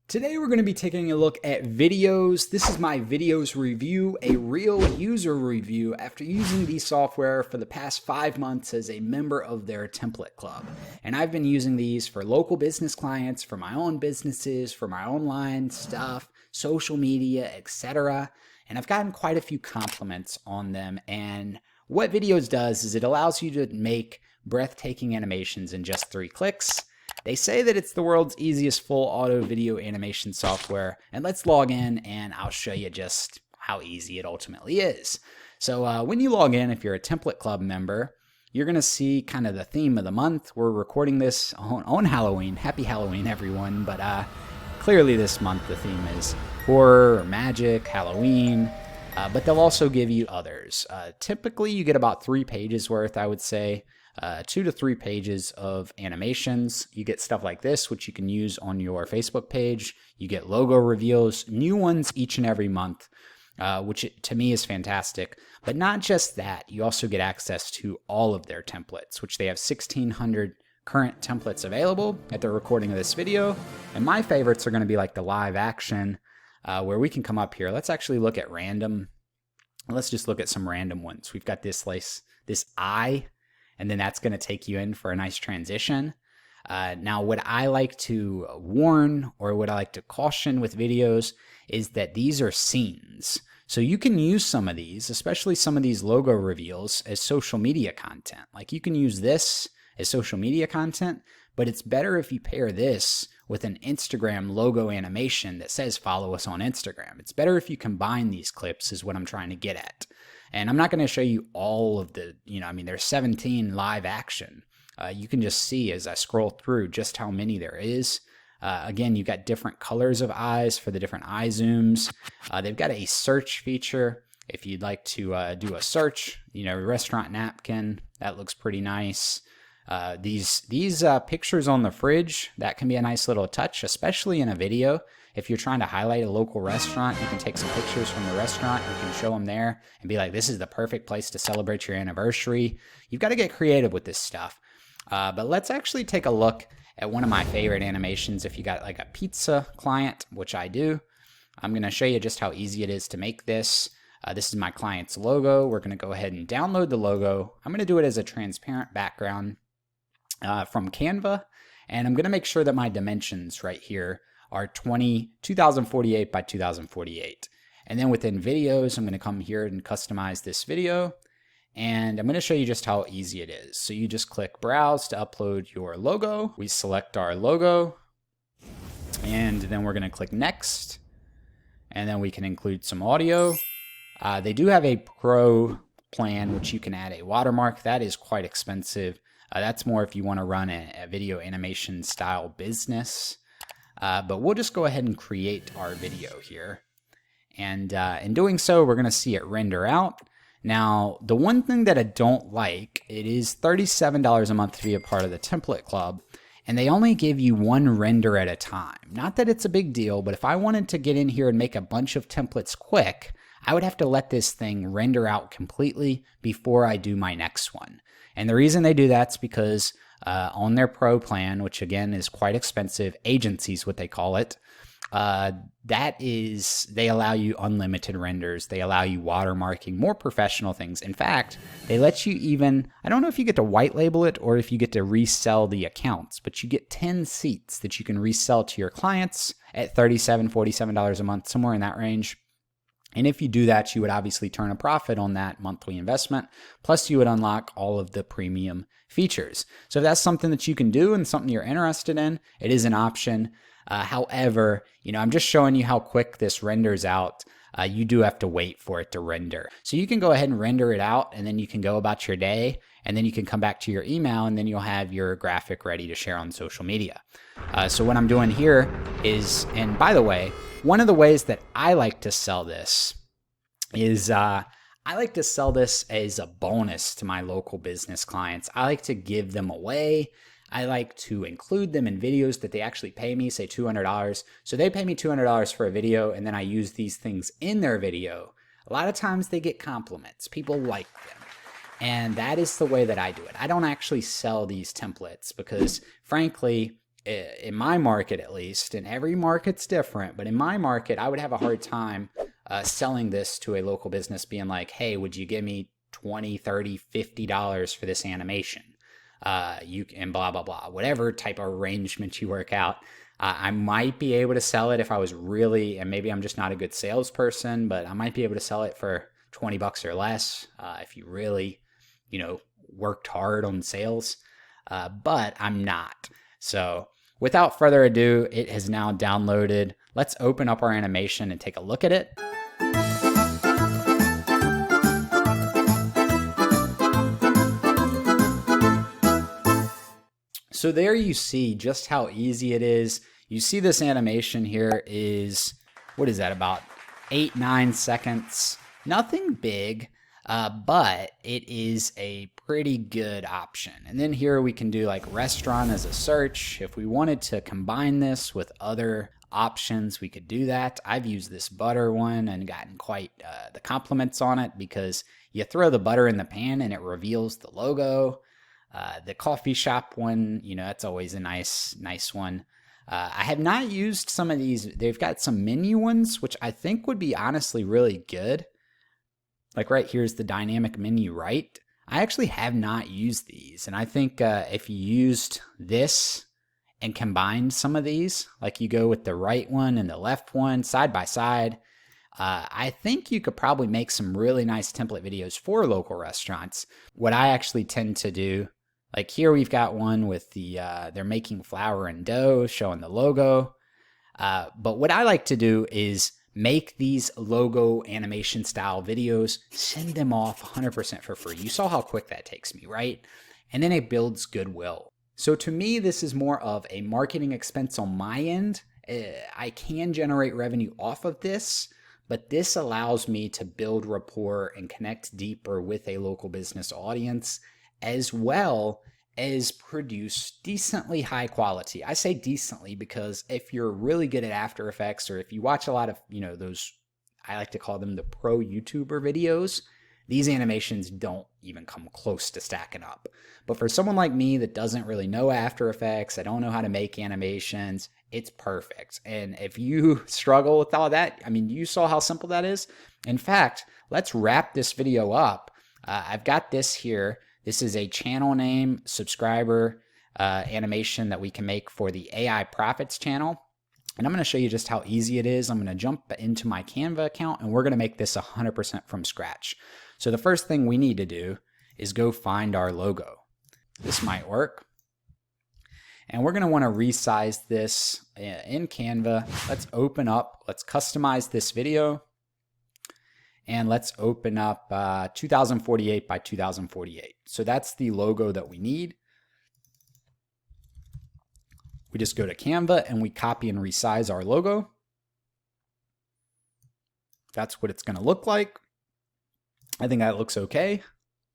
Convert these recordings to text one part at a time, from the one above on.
Today we're going to be taking a look at Viddyoze. This is my Viddyoze review, a real user review after using the software for the past 5 months as a member of their template club. And I've been using these for local business clients, for my own businesses, for my online stuff, social media, etc. And I've gotten quite a few compliments on them. And what Viddyoze does is it allows you to make breathtaking animations in just 3 clicks. They say that it's the world's easiest full auto video animation software, and let's log in and I'll show you just how easy it ultimately is. So when you log in, if you're a template club member, you're going to see kind of the theme of the month. We're recording this on Halloween. Happy Halloween, everyone. But clearly this month the theme is horror or magic, Halloween, but they'll also give you others. Typically you get about 3 pages worth, I would say. 2 to 3 pages of animations. You get stuff like this, which you can use on your Facebook page. You get logo reveals, new ones each and every month, which to me is fantastic. But not just that, you also get access to all of their templates, which they have 1,600 current templates available at the recording of this video. And my favorites are going to be like the live action, where we can come up here. Let's actually look at random. Let's just look at some random ones. We've got this eye, and then that's going to take you in for a nice transition. Now, what I like to warn, or what I like to caution with Viddyoze, is that these are scenes. So you can use some of these, especially some of these logo reveals, as social media content. Like you can use this as social media content, but it's better if you pair this with an Instagram logo animation that says follow us on Instagram. It's better if you combine these clips, is what I'm trying to get at. And I'm not going to show you all of the, there's 17 live action. You can just see as I scroll through just how many there is. Again, you've got different colors of eyes for the different eye zooms. They've got a search feature. If you'd like to do a search, restaurant napkin, that looks pretty nice. These pictures on the fridge, that can be a nice little touch, especially in a video. If you're trying to highlight a local restaurant, you can take some pictures from the restaurant, you can show them there and be like, this is the perfect place to celebrate your anniversary. You've got to get creative with this stuff. But let's actually take a look at one of my favorite animations. If you got like a pizza client, which I do, I'm going to show you just how easy it is to make this. This is my client's logo. We're going to go ahead and download the logo. I'm going to do it as a transparent background from Canva. And I'm going to make sure that my dimensions right here are 2048 by 2048. And then within Viddyoze, I'm going to come here and customize this video. And I'm going to show you just how easy it is. So you just click browse to upload your logo. We select our logo. And then we're going to click next. And then we can include some audio. They do have a pro plan, which you can add a watermark. That is quite expensive. That's more if you want to run a video animation style business. But we'll just go ahead and create our video here. And in doing so, we're going to see it render out. Now, the one thing that I don't like, it is $37 a month to be a part of the template club. And they only give you one render at a time. Not that it's a big deal, but if I wanted to get in here and make a bunch of templates quick, I would have to let this thing render out completely before I do my next one. And the reason they do that's because on their pro plan, which again is quite expensive, agencies what they call it, they allow you unlimited renders. They allow you watermarking, more professional things. In fact, they let you even, I don't know if you get to white label it or if you get to resell the accounts, but you get 10 seats that you can resell to your clients at $37, $47 a month, somewhere in that range. And if you do that, you would obviously turn a profit on that monthly investment. Plus, you would unlock all of the premium features. So if that's something that you can do and something you're interested in, it is an option. However, I'm just showing you how quick this renders out. You do have to wait for it to render. So you can go ahead and render it out, and then you can go about your day, and then you can come back to your email, and then you'll have your graphic ready to share on social media. So what I'm doing here is, and by the way, one of the ways that I like to sell this is I like to sell this as a bonus to my local business clients. I like to give them away. I like to include them in videos that they actually pay me, say $200. So they pay me $200 for a video, and then I use these things in their video. A lot of times they get compliments. People like them. And that is the way that I do it. I don't actually sell these templates because, frankly, in my market at least, and every market's different, but in my market, I would have a hard time selling this to a local business being like, hey, would you give me $20, $30, $50 for this animation? And blah, blah, blah, whatever type of arrangement you work out. I might be able to sell it if I was really, and maybe I'm just not a good salesperson, but I might be able to sell it for $20 or less if you really, worked hard on sales. But I'm not. So without further ado, it has now downloaded. Let's open up our animation and take a look at it. So there you see just how easy it is. You see this animation here is, what is that, about 8-9 seconds? Nothing big, but it is a pretty good option. And then here we can do like restaurant as a search. If we wanted to combine this with other options, we could do that. I've used this butter one and gotten quite the compliments on it because you throw the butter in the pan and it reveals the logo. The coffee shop one, that's always a nice one. I have not used some of these. They've got some menu ones, which I think would be honestly really good. Like right here's the dynamic menu, right? I actually have not used these. And I think if you used this and combined some of these, like you go with the right one and the left one side by side, I think you could probably make some really nice template videos for local restaurants. What I actually tend to do, like here we've got one with the, they're making flour and dough, showing the logo. But what I like to do is make these logo animation style videos, send them off 100% for free. You saw how quick that takes me, right? And then it builds goodwill. So to me, this is more of a marketing expense on my end. I can generate revenue off of this, but this allows me to build rapport and connect deeper with a local business audience, as well as produce decently high quality. I say decently because if you're really good at After Effects, or if you watch a lot of, those, I like to call them the pro YouTuber videos, these animations don't even come close to stacking up. But for someone like me that doesn't really know After Effects, I don't know how to make animations, it's perfect. And if you struggle with all that, you saw how simple that is. In fact, let's wrap this video up. I've got this here. This is a channel name, subscriber animation that we can make for the aiPROFITz channel. And I'm going to show you just how easy it is. I'm going to jump into my Canva account and we're going to make this 100% from scratch. So the first thing we need to do is go find our logo. This might work. And we're going to want to resize this in Canva. Let's open up, let's customize this video. And let's open up 2048 by 2048. So that's the logo that we need. We just go to Canva and we copy and resize our logo. That's what it's going to look like. I think that looks okay.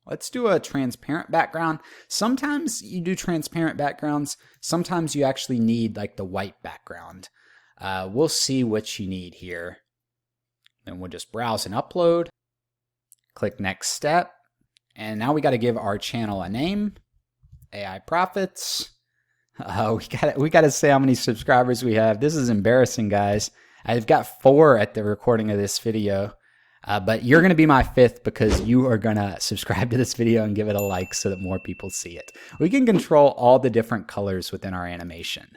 Let's do a transparent background. Sometimes you do transparent backgrounds. Sometimes you actually need like the white background. We'll see what you need here. Then we'll just browse and upload. Click next step. And now we got to give our channel a name. aiPROFITz. We got to say how many subscribers we have. This is embarrassing, guys. I've got 4 at the recording of this video. But you're going to be my 5th because you are going to subscribe to this video and give it a like so that more people see it. We can control all the different colors within our animation.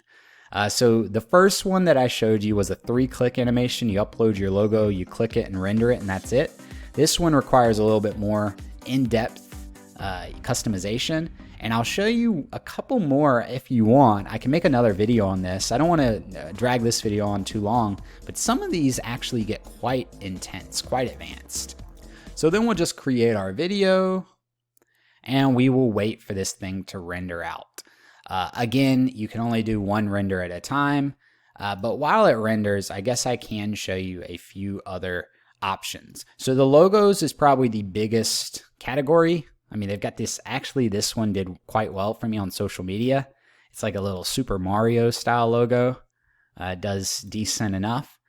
So the first one that I showed you was a 3-click animation. You upload your logo, you click it and render it, and that's it. This one requires a little bit more in-depth customization, and I'll show you a couple more if you want. I can make another video on this. I don't want to drag this video on too long, but some of these actually get quite intense, quite advanced. So then we'll just create our video, and we will wait for this thing to render out. Again, you can only do one render at a time, but while it renders, I guess I can show you a few other options. So the logos is probably the biggest category. They've got this, actually this one did quite well for me on social media. It's like a little Super Mario style logo. Does decent enough.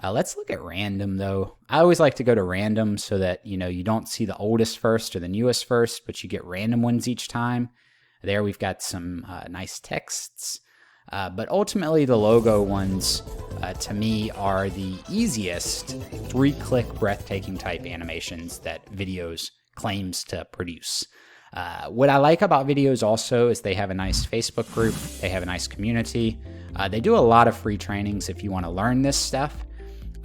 Let's look at random though. I always like to go to random so that, you don't see the oldest first or the newest first, but you get random ones each time. There we've got some nice texts. But ultimately, the logo ones, to me, are the easiest 3-click breathtaking type animations that Viddyoze claims to produce. What I like about Viddyoze also is they have a nice Facebook group. They have a nice community. They do a lot of free trainings if you want to learn this stuff.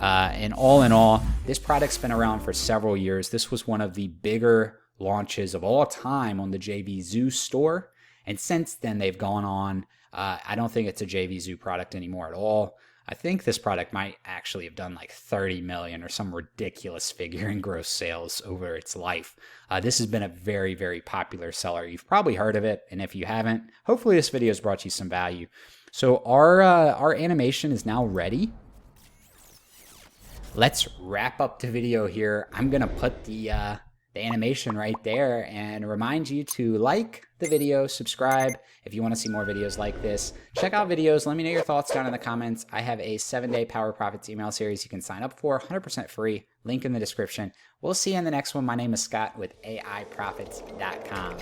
And all in all, this product's been around for several years. This was one of the bigger launches of all time on the JVZoo store. And since then, they've gone on. I don't think it's a JVZoo product anymore at all. I think this product might actually have done like 30 million or some ridiculous figure in gross sales over its life. This has been a very, very popular seller. You've probably heard of it. And if you haven't, hopefully this video has brought you some value. So our animation is now ready. Let's wrap up the video here. I'm going to put the animation right there and remind you to like the video, subscribe if you want to see more videos like this. Check out Viddyoze. Let me know your thoughts down in the comments. I have a 7-day Power Profits email series you can sign up for, 100% free. Link in the description. We'll see you in the next one. My name is Scott with aiPROFITz.com.